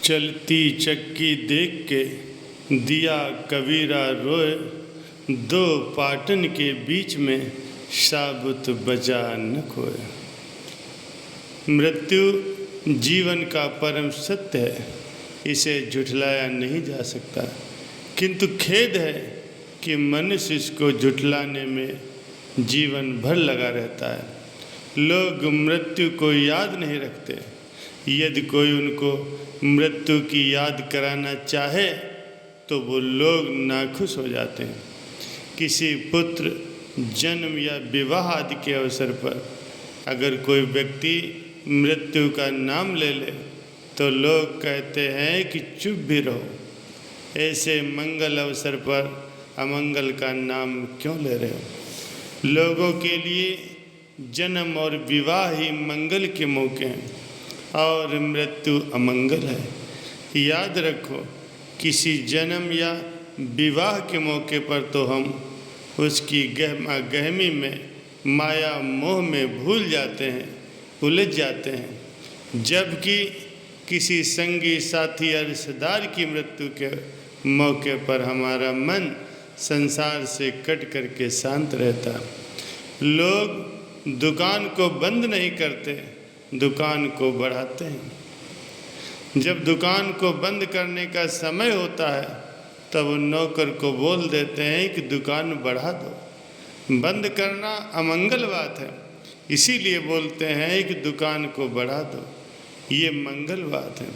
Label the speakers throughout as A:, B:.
A: चलती चक्की देख के दिया कबीरा रोए, दो पाटन के बीच में साबुत बजा न खोए। मृत्यु जीवन का परम सत्य है, इसे झुठलाया नहीं जा सकता, किंतु खेद है कि मनुष्य इसको झुठलाने में जीवन भर लगा रहता है। लोग मृत्यु को याद नहीं रखते। यदि कोई उनको मृत्यु की याद कराना चाहे तो वो लोग नाखुश हो जाते हैं। किसी पुत्र जन्म या विवाह आदि के अवसर पर अगर कोई व्यक्ति मृत्यु का नाम ले ले तो लोग कहते हैं कि चुप भी रहो, ऐसे मंगल अवसर पर अमंगल का नाम क्यों ले रहे हो। लोगों के लिए जन्म और विवाह ही मंगल के मौके हैं और मृत्यु अमंगल है। याद रखो, किसी जन्म या विवाह के मौके पर तो हम उसकी गहमा गहमी में माया मोह में भूल जाते हैं, उलझ जाते हैं, जबकि किसी संगी साथी या रिश्तेदार की मृत्यु के मौके पर हमारा मन संसार से कट करके शांत रहता। लोग दुकान को बंद नहीं करते, दुकान को बढ़ाते हैं। जब दुकान को बंद करने का समय होता है तब वो नौकर को बोल देते हैं कि दुकान बढ़ा दो। बंद करना अमंगल बात है, इसीलिए बोलते हैं कि दुकान को बढ़ा दो, ये मंगल बात है।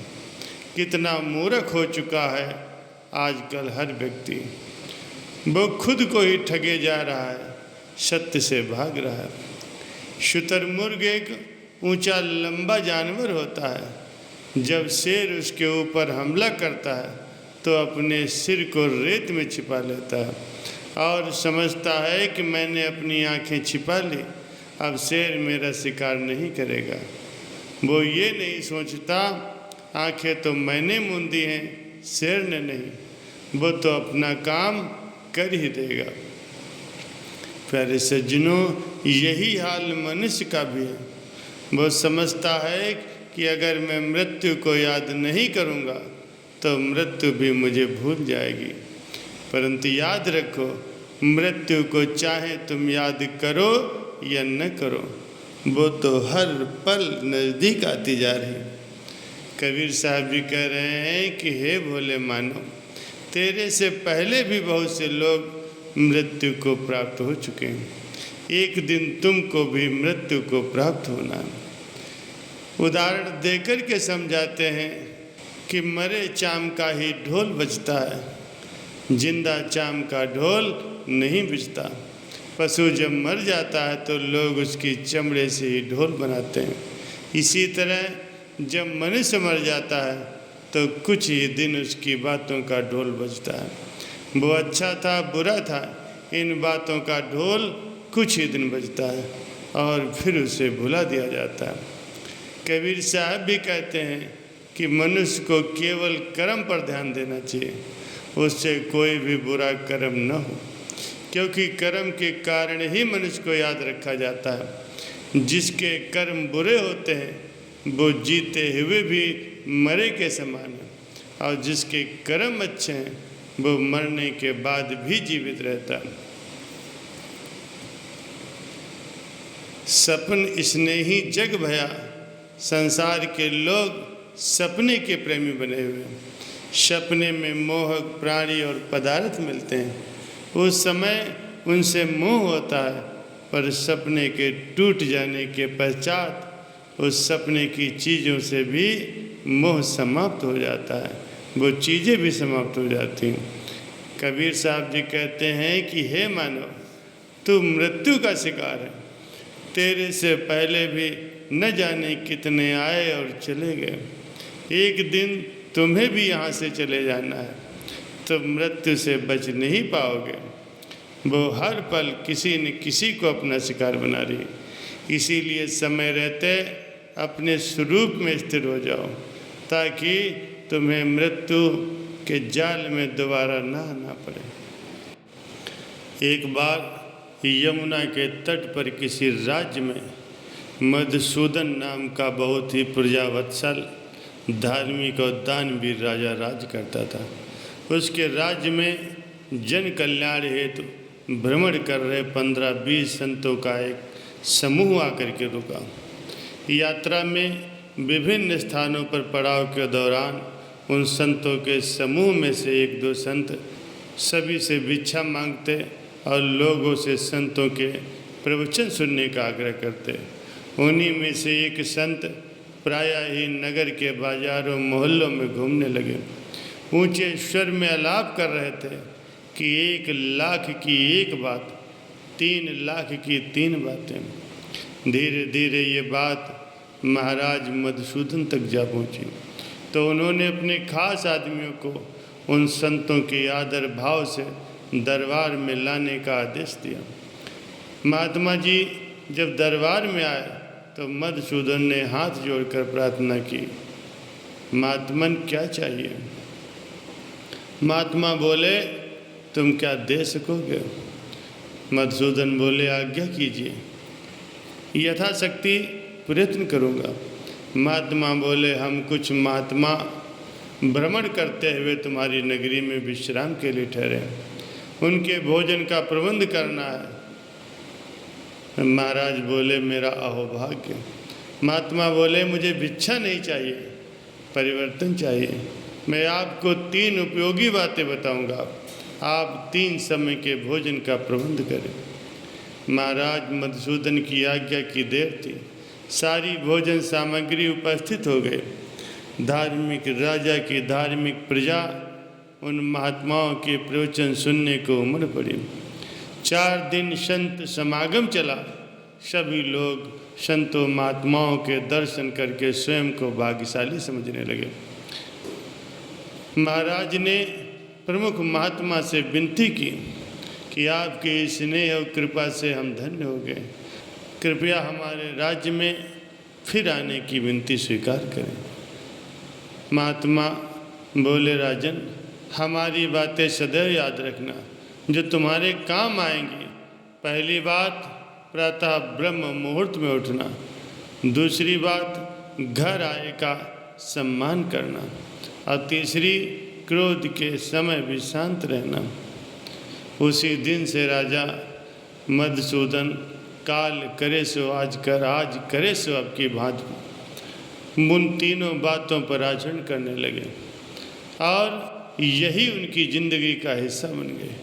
A: कितना मूर्ख हो चुका है आजकल हर व्यक्ति, वो खुद को ही ठगे जा रहा है, सत्य से भाग रहा है। शुतुरमुर्ग एक ऊंचा लंबा जानवर होता है। जब शेर उसके ऊपर हमला करता है तो अपने सिर को रेत में छिपा लेता है और समझता है कि मैंने अपनी आंखें छिपा ली, अब शेर मेरा शिकार नहीं करेगा। वो ये नहीं सोचता आंखें तो मैंने मूंदी हैं, शेर ने नहीं, वो तो अपना काम कर ही देगा। प्यारे सज्जनों, यही हाल मनुष्य का भी है। वो समझता है कि अगर मैं मृत्यु को याद नहीं करूँगा तो मृत्यु भी मुझे भूल जाएगी। परंतु याद रखो, मृत्यु को चाहे तुम याद करो या न करो, वो तो हर पल नज़दीक आती जा रही। कबीर साहब भी कह रहे हैं कि हे भोले मानव, तेरे से पहले भी बहुत से लोग मृत्यु को प्राप्त हो चुके हैं। एक दिन तुमको भी मृत्यु को प्राप्त होना है। उदाहरण देकर के समझाते हैं कि मरे चाम का ही ढोल बजता है, जिंदा चाम का ढोल नहीं बजता। पशु जब मर जाता है तो लोग उसकी चमड़े से ही ढोल बनाते हैं। इसी तरह जब मनुष्य मर जाता है तो कुछ ही दिन उसकी बातों का ढोल बजता है। वो अच्छा था बुरा था, इन बातों का ढोल कुछ ही दिन बजता है और फिर उसे भुला दिया जाता है। कबीर साहब भी कहते हैं कि मनुष्य को केवल कर्म पर ध्यान देना चाहिए, उससे कोई भी बुरा कर्म न हो, क्योंकि कर्म के कारण ही मनुष्य को याद रखा जाता है। जिसके कर्म बुरे होते हैं वो जीते हुए भी मरे के समान है, और जिसके कर्म अच्छे हैं वो मरने के बाद भी जीवित रहता है। सपन इसने ही जग भया, संसार के लोग सपने के प्रेमी बने हुए हैं। सपने में मोहक प्राणी और पदार्थ मिलते हैं, उस समय उनसे मोह होता है, पर सपने के टूट जाने के पश्चात उस सपने की चीज़ों से भी मोह समाप्त हो जाता है, वो चीज़ें भी समाप्त हो जाती हैं। कबीर साहब जी कहते हैं कि हे मानव, तू मृत्यु का शिकार है। तेरे से पहले भी न जाने कितने आए और चले गए, एक दिन तुम्हें भी यहाँ से चले जाना है, तो मृत्यु से बच नहीं पाओगे। वो हर पल किसी न किसी को अपना शिकार बना रही। इसीलिए समय रहते अपने स्वरूप में स्थिर हो जाओ, ताकि तुम्हें मृत्यु के जाल में दोबारा ना आना पड़े। एक बार यमुना के तट पर किसी राज्य में मधुसूदन नाम का बहुत ही प्रजावत्सल धार्मिक और दानवीर राजा राज करता था। उसके राज्य में जन कल्याण हेतु भ्रमण कर रहे 15-20 संतों का एक समूह आकर के रुका। यात्रा में विभिन्न स्थानों पर पड़ाव के दौरान उन संतों के समूह में से 1-2 संत सभी से भिक्षा मांगते और लोगों से संतों के प्रवचन सुनने का आग्रह करते। उन्हीं में से एक संत प्रायः ही नगर के बाजारों मोहल्लों में घूमने लगे। ऊंचे स्वर में आलाप कर रहे थे कि 1 लाख की एक बात, 3 लाख की 3 बातें। धीरे धीरे ये बात महाराज मधुसूदन तक जा पहुंची, तो उन्होंने अपने खास आदमियों को उन संतों के आदर भाव से दरबार में लाने का आदेश दिया। महात्मा जी जब दरबार में आए तो मधुसूदन ने हाथ जोड़कर प्रार्थना की, महात्मन क्या चाहिए? महात्मा बोले, तुम क्या दे सकोगे? मधुसूदन बोले, आज्ञा कीजिए, यथाशक्ति प्रयत्न करूँगा। महात्मा बोले, हम कुछ महात्मा भ्रमण करते हुए तुम्हारी नगरी में विश्राम के लिए ठहरे, उनके भोजन का प्रबंध करना है। महाराज बोले, मेरा अहोभाग्य। महात्मा बोले, मुझे भिक्षा नहीं चाहिए, परिवर्तन चाहिए। मैं आपको 3 उपयोगी बातें बताऊंगा, आप 3 समय के भोजन का प्रबंध करें। महाराज मधुसूदन की आज्ञा की देर थी, सारी भोजन सामग्री उपस्थित हो गए। धार्मिक राजा की धार्मिक प्रजा उन महात्माओं के प्रवचन सुनने को उमड़ पड़ी। 4 दिन संत समागम चला। सभी लोग संतों महात्माओं के दर्शन करके स्वयं को भाग्यशाली समझने लगे। महाराज ने प्रमुख महात्मा से विनती की कि आपके स्नेह और कृपा से हम धन्य हो गए, कृपया हमारे राज्य में फिर आने की विनती स्वीकार करें। महात्मा बोले, राजन, हमारी बातें सदैव याद रखना जो तुम्हारे काम आएंगी। पहली बात, प्रातः ब्रह्म मुहूर्त में उठना। दूसरी बात, घर आए का सम्मान करना। और तीसरी, क्रोध के समय भी शांत रहना। उसी दिन से राजा मधुसूदन काल करे सो आज कर, आज करे सो अब की भांति उन तीनों बातों पर आचरण करने लगे और यही उनकी जिंदगी का हिस्सा बन गए।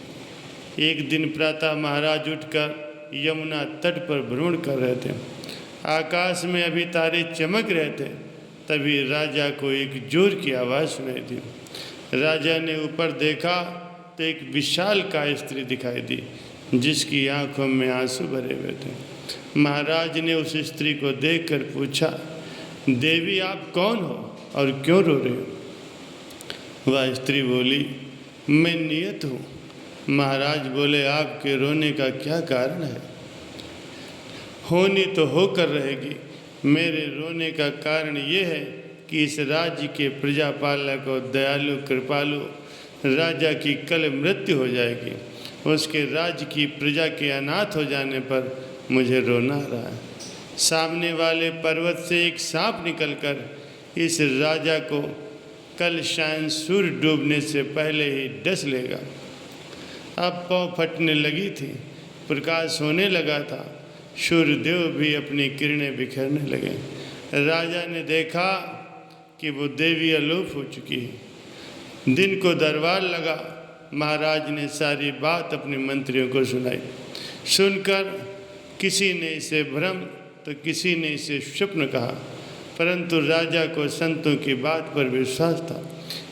A: एक दिन प्रातः महाराज उठकर यमुना तट पर भ्रमण कर रहे थे। आकाश में अभी तारे चमक रहे थे, तभी राजा को एक जोर की आवाज़ सुनाई दी। राजा ने ऊपर देखा तो एक विशाल काय स्त्री दिखाई दी, जिसकी आंखों में आंसू भरे हुए थे। महाराज ने उस स्त्री को देखकर पूछा, देवी आप कौन हो और क्यों रो रहे हो? वह स्त्री बोली, मैं नियत हूँ। महाराज बोले, आपके रोने का क्या कारण है? होनी तो होकर रहेगी। मेरे रोने का कारण ये है कि इस राज्य के प्रजापालक और दयालु कृपालु राजा की कल मृत्यु हो जाएगी। उसके राज्य की प्रजा के अनाथ हो जाने पर मुझे रोना आ रहा है। सामने वाले पर्वत से एक सांप निकलकर इस राजा को कल शायद सूर्य डूबने से पहले ही डस लेगा। अब पाँव फटने लगी थी, प्रकाश होने लगा था, सूर्यदेव भी अपनी किरणें बिखेरने लगे। राजा ने देखा कि वो देवी अलोप हो चुकी है। दिन को दरबार लगा। महाराज ने सारी बात अपने मंत्रियों को सुनाई। सुनकर किसी ने इसे भ्रम तो किसी ने इसे स्वप्न कहा, परंतु राजा को संतों की बात पर विश्वास था,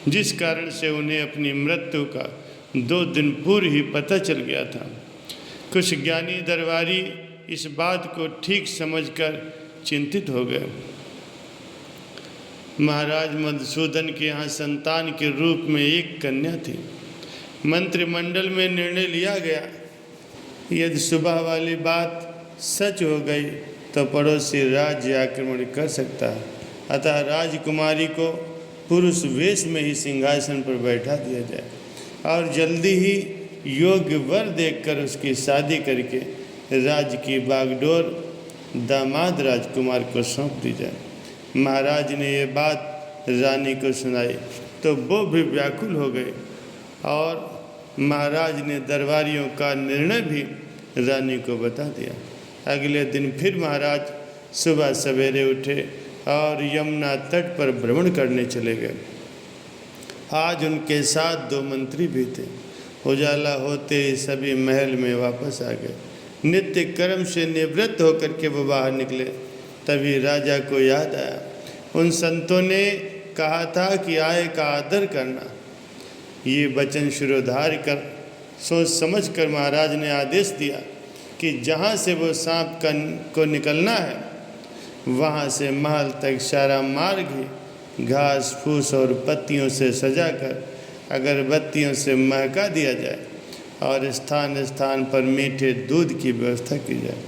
A: जिस कारण से उन्हें अपनी मृत्यु का 2 दिन पूर्व ही पता चल गया था। कुछ ज्ञानी दरबारी इस बात को ठीक समझकर चिंतित हो गए। महाराज मधुसूदन के यहाँ संतान के रूप में एक कन्या थी। मंत्रिमंडल में निर्णय लिया गया, यदि सुबह वाली बात सच हो गई तो पड़ोसी राज्य आक्रमण कर सकता है। अतः राजकुमारी को पुरुष वेश में ही सिंहासन पर बैठा दिया जाए और जल्दी ही योग्य वर देखकर उसकी शादी करके राज्य की बागडोर दामाद राजकुमार को सौंप दी जाए। महाराज ने ये बात रानी को सुनाई तो वो भी व्याकुल हो गए और महाराज ने दरबारियों का निर्णय भी रानी को बता दिया। अगले दिन फिर महाराज सुबह सवेरे उठे और यमुना तट पर भ्रमण करने चले गए। आज उनके साथ 2 मंत्री भी थे। उजाला होते ही सभी महल में वापस आ गए। नित्य कर्म से निवृत्त होकर के वो बाहर निकले। तभी राजा को याद आया, उन संतों ने कहा था कि आय का आदर करना। ये वचन शिरोधार्य कर सोच समझ कर महाराज ने आदेश दिया कि जहाँ से वो सांप को निकलना है वहाँ से महल तक सारा मार्ग ही घास फूस और पत्तियों से सजाकर अगरबत्तियों से महका दिया जाए और स्थान स्थान पर मीठे दूध की व्यवस्था की जाए।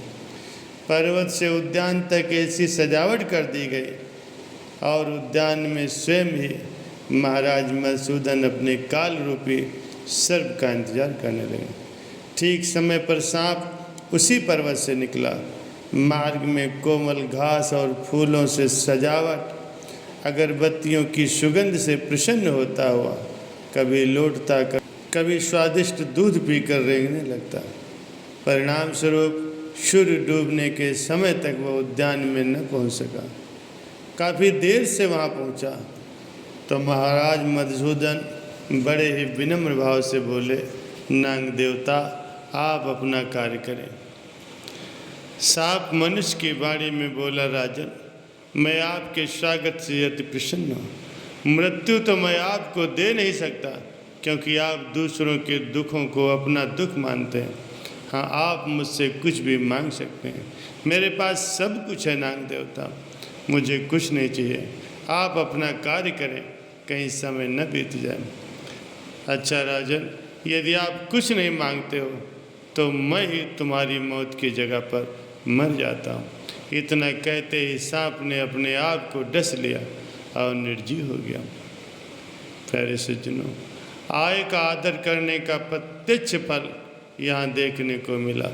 A: पर्वत से उद्यान तक ऐसी सजावट कर दी गई और उद्यान में स्वयं ही महाराज मधुसूदन अपने काल रूपी सर्प का इंतजार करने लगे। ठीक समय पर सांप उसी पर्वत से निकला। मार्ग में कोमल घास और फूलों से सजावट, अगरबत्तियों की सुगंध से प्रसन्न होता हुआ कभी लौटता कभी स्वादिष्ट दूध पीकर रेंगने लगता। परिणाम स्वरूप सूर्य डूबने के समय तक वह उद्यान में न पहुंच सका। काफ़ी देर से वहां पहुंचा तो महाराज मधुसूदन बड़े ही विनम्र भाव से बोले, नाग देवता आप अपना कार्य करें। सांप मनुष्य की वाणी में बोला, राजन मैं आपके स्वागत से अति प्रसन्न हूँ। मृत्यु तो मैं आपको दे नहीं सकता क्योंकि आप दूसरों के दुखों को अपना दुख मानते हैं। हाँ, आप मुझसे कुछ भी मांग सकते हैं, मेरे पास सब कुछ है नाग देवता, मुझे कुछ नहीं चाहिए। आप अपना कार्य करें, कहीं समय न बीत जाए। अच्छा राजन, यदि आप कुछ नहीं मांगते हो तो मैं ही तुम्हारी मौत की जगह पर मर जाता हूँ। इतना कहते ही सांप ने अपने आप को डस लिया और निर्जीव हो गया। प्यारे सज्जनों, आय का आदर करने का प्रत्यक्ष फल यहाँ देखने को मिला।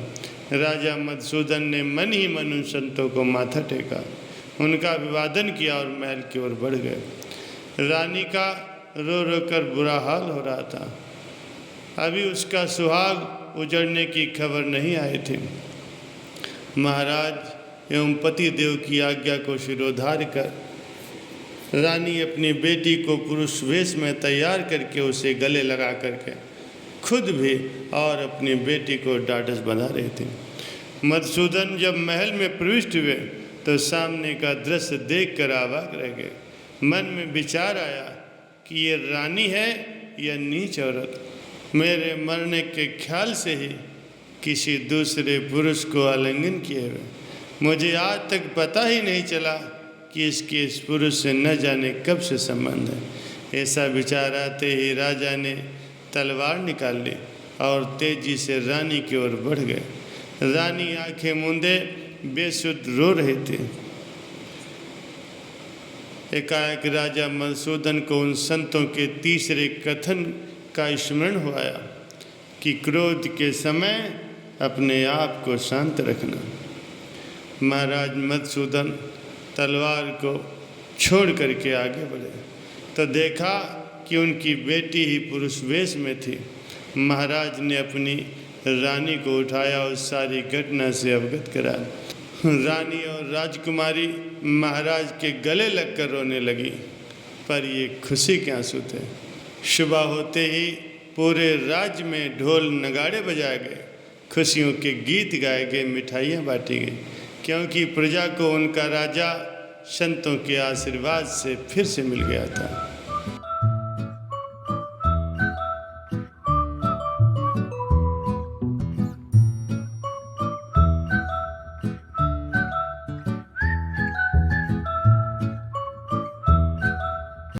A: राजा मधुसूदन ने मन ही मन उन संतों को माथा टेका, उनका अभिवादन किया और महल की ओर बढ़ गए। रानी का रो रो कर बुरा हाल हो रहा था। अभी उसका सुहाग उजड़ने की खबर नहीं आई थी। महाराज एवं पति देव की आज्ञा को शिरोधार्य कर रानी अपनी बेटी को पुरुष वेश में तैयार करके उसे गले लगा करके खुद भी और अपनी बेटी को ढाढ़स बंधा रहे थे। मधुसूदन जब महल में प्रविष्ट हुए तो सामने का दृश्य देखकर अवाक रह गए। मन में विचार आया कि ये रानी है या नीच औरत। मेरे मरने के ख्याल से ही किसी दूसरे पुरुष को आलिंगन किए हुए मुझे आज तक पता ही नहीं चला कि इसके इस पुरुष से न जाने कब से संबंध है। ऐसा विचार आते ही राजा ने तलवार निकाल ली और तेजी से रानी की ओर बढ़ गए। रानी आंखें मूंदे बेसुध रो रही थी। एकाएक राजा मधुसूदन को उन संतों के तीसरे कथन का स्मरण हुआ कि क्रोध के समय अपने आप को शांत रखना। महाराज मधुसूदन तलवार को छोड़ करके आगे बढ़े तो देखा कि उनकी बेटी ही पुरुष वेश में थी। महाराज ने अपनी रानी को उठाया और सारी घटना से अवगत कराया। रानी और राजकुमारी महाराज के गले लगकर रोने लगी, पर ये खुशी के आंसू थे। सुबह होते ही पूरे राज्य में ढोल नगाड़े बजाए गए, खुशियों के गीत गाए गए, मिठाइयाँ बांटी गई, क्योंकि प्रजा को उनका राजा संतों के आशीर्वाद से फिर से मिल गया था।